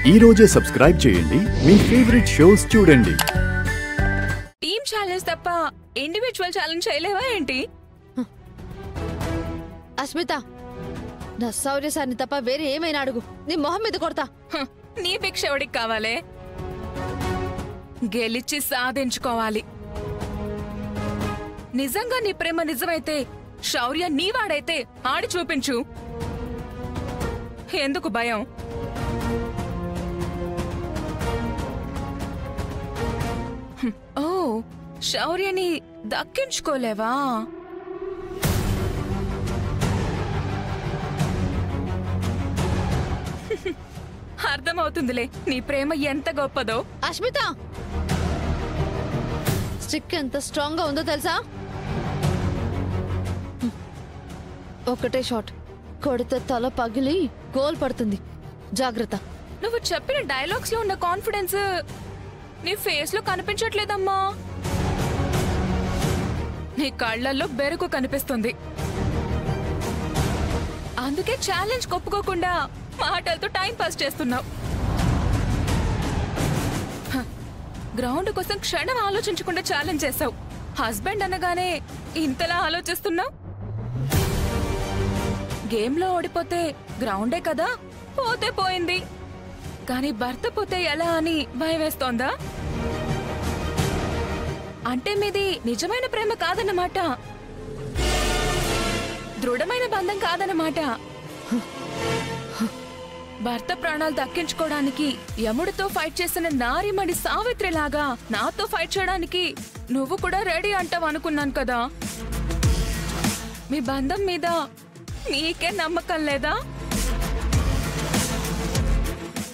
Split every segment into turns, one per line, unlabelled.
ఈ రోజే సబ్స్క్రైబ్ చేయండి మీ ఫేవరెట్ షోస్ చూడండి.
టీమ్ ఛాలెంజ్ తప్ప ఇండివిజువల్ ఛాలెంజ్ చేయలేవా ఏంటి?
అస్మిత, నా శౌర్య సార్ని తప్ప వేరే ఏమైనా అడుగు, నీ మొహం మీద కొడతా.
నీ భిక్ష ఎవడికి కావాలే? గెలిచి సాధించుకోవాలి. నిజంగా నీ ప్రేమ నిజమైతే, శౌర్య నీవాడైతే ఆడి చూపించు. ఎందుకు భయం? ఓ, శౌర్యని దక్కించుకోలేవా? అర్థమవుతుందిలే నీ ప్రేమ ఎంత గొప్పదో.
అస్మిత, స్టిక్ ఎంత స్ట్రాంగ్ గా ఉందో తెలుసా? ఒకటే షాట్ కొడితే తల పగిలి గోల్ పడుతుంది, జాగ్రత్త.
నువ్వు చెప్పిన డైలాగ్స్ లో ఉన్న కాన్ఫిడెన్స్ నీ ఫేస్ లో కనిపించట్లేదమ్మా. నీ కళ్ళల్లో బెరుకు కనిపిస్తుంది. అందుకే ఛాలెంజ్ ఒప్పుకోకుండా మాటలతో టైం పాస్ చేస్తున్నావు. గ్రౌండ్ కోసం క్షణం ఆలోచించకుండా ఛాలెంజ్ చేసావు. హస్బెండ్ అనగానే ఇంతలా ఆలోచిస్తున్నావు. గేమ్ లో ఓడిపోతే గ్రౌండే కదా, పోతే పోయింది. కానీ భర్త పోతే ఎలా అని భయం వేస్తోందా? అంటే మీది నిజమైన ప్రేమ కాదన్నమాట, దృఢమైన బంధం కాదన్నమాట. భర్త ప్రాణాలు దక్కించుకోవడానికి యముడితో ఫైట్ చేసిన నారిమణి సావిత్రిలాగా నాతో ఫైట్ చేయడానికి నువ్వు కూడా రెడీ అంటావు అనుకున్నాను కదా. మీ బంధం మీద నీకే నమ్మకం లేదా?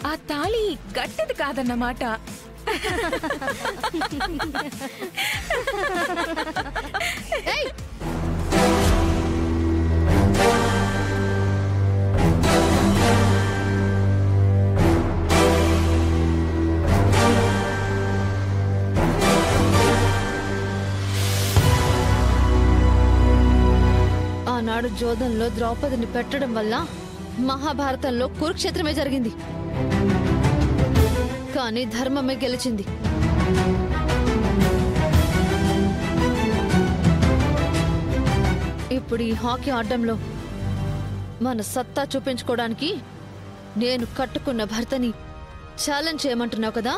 ఆ తాళి గట్టిది కాదన్నమాట.
ఆనాడు జోదంలో ద్రౌపదిని పెట్టడం వల్ల మహాభారతంలో కురుక్షేత్రమే జరిగింది. కానీ ధర్మమే గెలిచింది. ఇప్పుడు ఈ హాకీ ఆడడంలో మన సత్తా చూపించుకోవడానికి నేను కట్టుకున్న భర్తని ఛాలెంజ్ చేయమంటున్నావు కదా?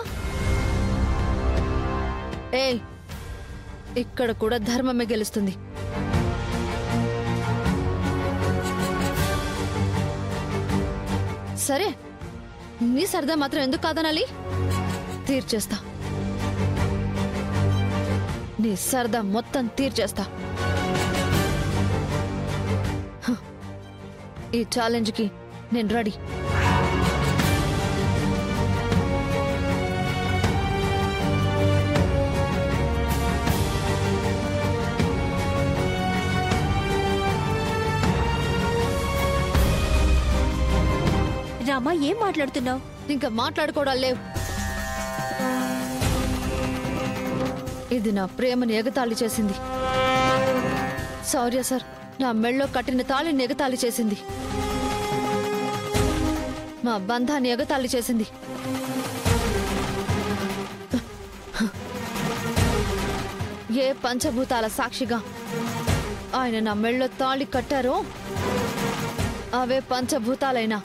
ఏయ్, ఇక్కడ కూడా ధర్మమే గెలుస్తుంది. సరే, నీ సరదా మాత్రం ఎందుకు కాదనాలి? తీర్చేస్తా, నీ సరదా మొత్తం తీర్చేస్తా. ఈ ఛాలెంజ్కి నేను రెడీ.
రామా, ఏం మాట్లాడుతున్నావు?
ఇంకా మాట్లాడుకోవడాలు లేవు. ఇది నా ప్రేమని ఎగతాళి చేసింది. శౌర్య సార్ నా మెళ్ళో కట్టిన తాళిని ఎగతాళి చేసింది. మా బంధాన్ని ఎగతాళి చేసింది. ఏ పంచభూతాల సాక్షిగా ఆయన నా మెళ్ళో తాళి కట్టారో అవే పంచభూతాలైనా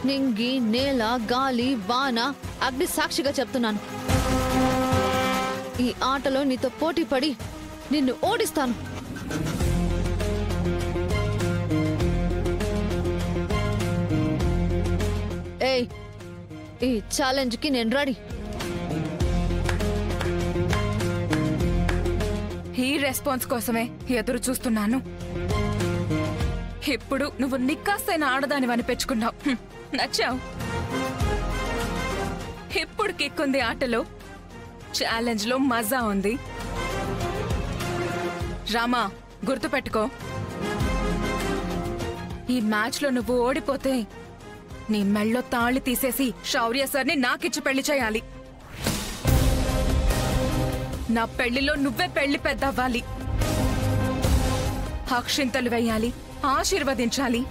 నింగి, నేల, గాలి, వాన, అగ్ని సాక్షిగా చెప్తున్నాను. ఈ ఆటలో నీతో పోటీ పడి నిన్ను ఓడిస్తాను. ఏయ్, ఈ ఛాలెంజ్కి నేను రెడీ.
ఈ రెస్పాన్స్ కోసమే ఎదురు చూస్తున్నాను. ఇప్పుడు నువ్వు నిక్కాసైన ఆడదాని అనిపించుకున్నావు. నచ్చావు. ఇప్పుడు కిక్కుంది ఆటలో, ఛాలెంజ్ లో మజా ఉంది. రామా, గుర్తుపెట్టుకో, ఈ మ్యాచ్ లో నువ్వు ఓడిపోతే నీ మెళ్ళో తాళి తీసేసి శౌర్య సార్ని నాకిచ్చి పెళ్లి చేయాలి. నా పెళ్లిలో నువ్వే పెళ్లి పెద్దవ్వాలి. అక్షింతలు వేయాలి, ఆశీర్వదించాలి.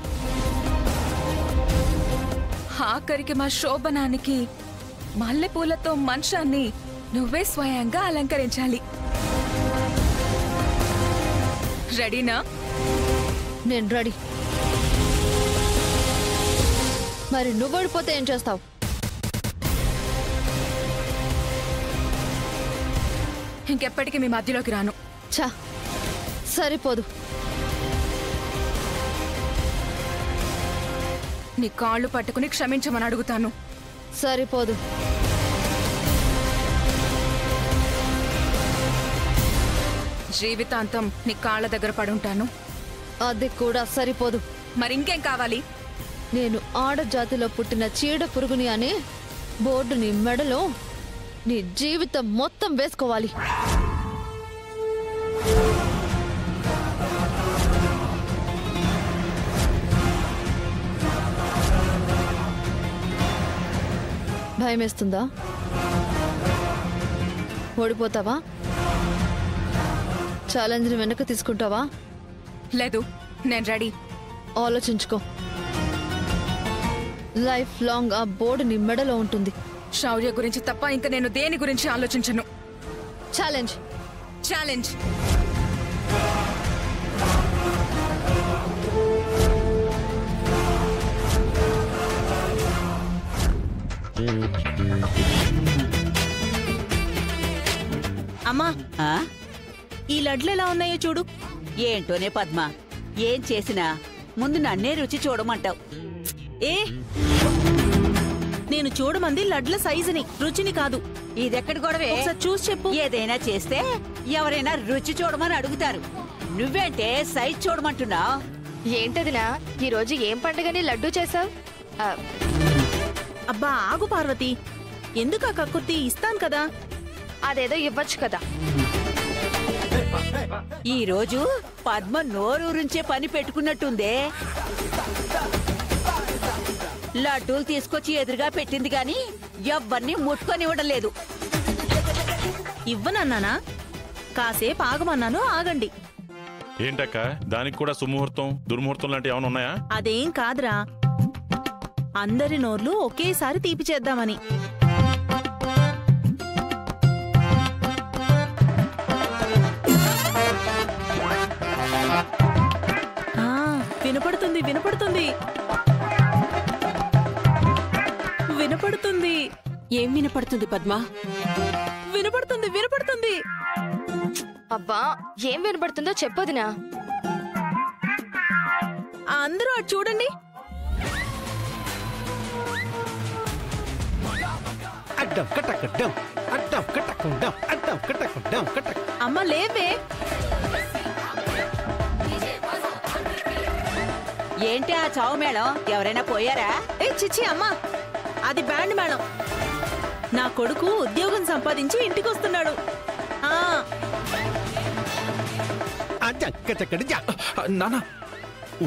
ఆఖరికి మా శోభనానికి మల్లెపూలతో మంచాన్ని నువ్వే స్వయంగా అలంకరించాలి. రెడీనా?
నేను రెడీ. మరి నువ్వు ఓడిపోతే ఏం చేస్తావు?
ఇంకెప్పటికీ మీ మధ్యలోకి రాను.
ఛా, సరిపోదు.
నీ కాళ్ళు పట్టుకుని క్షమించమని అడుగుతాను.
సరిపోదు.
జీవితాంతం నీ కాళ్ళ దగ్గర పడుంటాను.
అది కూడా సరిపోదు.
మరింకేం కావాలి?
నేను ఆడజాతిలో పుట్టిన చీడ పురుగుని అనే బోర్డు నీ మెడలో నీ జీవితం మొత్తం వేసుకోవాలి. భయమేస్తుందా? ఓడిపోతావా? ఛాలెంజ్ని వెనక్కి తీసుకుంటావా?
లేదు, నేను రెడీ.
ఆలోచించుకో. లైఫ్ లాంగ్ ఆ బోర్డు నీ మెడలో ఉంటుంది.
శౌర్య గురించి తప్ప ఇంకా నేను దేని గురించి ఆలోచించను.
ఛాలెంజ్.
ఛాలెంజ్.
అమ్మా,
ఆ?
ఈ లడ్లు ఎలా ఉన్నాయో చూడు.
ఏంటోనే పద్మ, ఏం చేసినా ముందు నన్నే రుచి చూడమంటావు.
ఏ నేను చూడమంది లడ్ల సైజుని, రుచిని కాదు.
ఇదెక్కడి గొడవే?
ఒకసారి చూసి చెప్పు.
ఏదైనా చేస్తే ఎవరైనా రుచి చూడమని అడుగుతారు. నువ్వేంటే సైజ్ చూడమంటున్నావు?
ఏంటదినా ఈరోజు ఏం పండుగని లడ్డూ చేసావు?
అబ్బా ఆగు పార్వతి, ఎందుకు ఆ కక్కుర్తి? ఇస్తాను కదా.
అదేదో ఇవ్వచ్చు కదా.
ఈ రోజు పద్మ నోరూరించే పని పెట్టుకున్నట్టుందే. లడ్డూలు తీసుకొచ్చి ఎదురుగా పెట్టింది గాని ఎవ్వరిని ముట్టుకొనివ్వడం లేదు.
ఇవ్వనన్నానా? కాసేపు ఆగమన్నాను, ఆగండి.
ఏంటక్క, దానికి కూడా సుముహూర్తం దుర్ముహూర్తం లాంటి ఏమైనా ఉన్నాయా?
అదేం కాదురా, అందరి నోర్లు ఒకేసారి తీపి చేద్దామని. వినపడుతుంది వినపడుతుంది వినపడుతుంది.
ఏం వినపడుతుంది పద్మ?
వినపడుతుంది వినపడుతుంది.
అబ్బా ఏం వినపడుతుందో చెప్పొదినా.
అందరూ అటు చూడండి. అమ్మ లేవే.
ఏంటి ఆ చావు మేళం? ఎవరైనా పోయారా?
ఏ చిచ్చి అమ్మా, అది బ్యాండ్ మేళం. నా కొడుకు ఉద్యోగం సంపాదించి ఇంటికి వస్తున్నాడు.
నానా,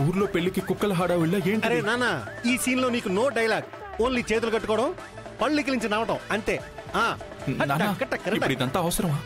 ఊర్లో పెళ్లికి కుక్కల హడావిళ్ళ ఏంటి?
అరే నానా, ఈ సీన్ లో నీకు నో డైలాగ్, ఓన్లీ చేతులు కట్టుకోవడం, పళ్ళు కిలించి నవ్వడం అంతే.
నానా, ఇప్పుడు ఇదంతా అవసరమా?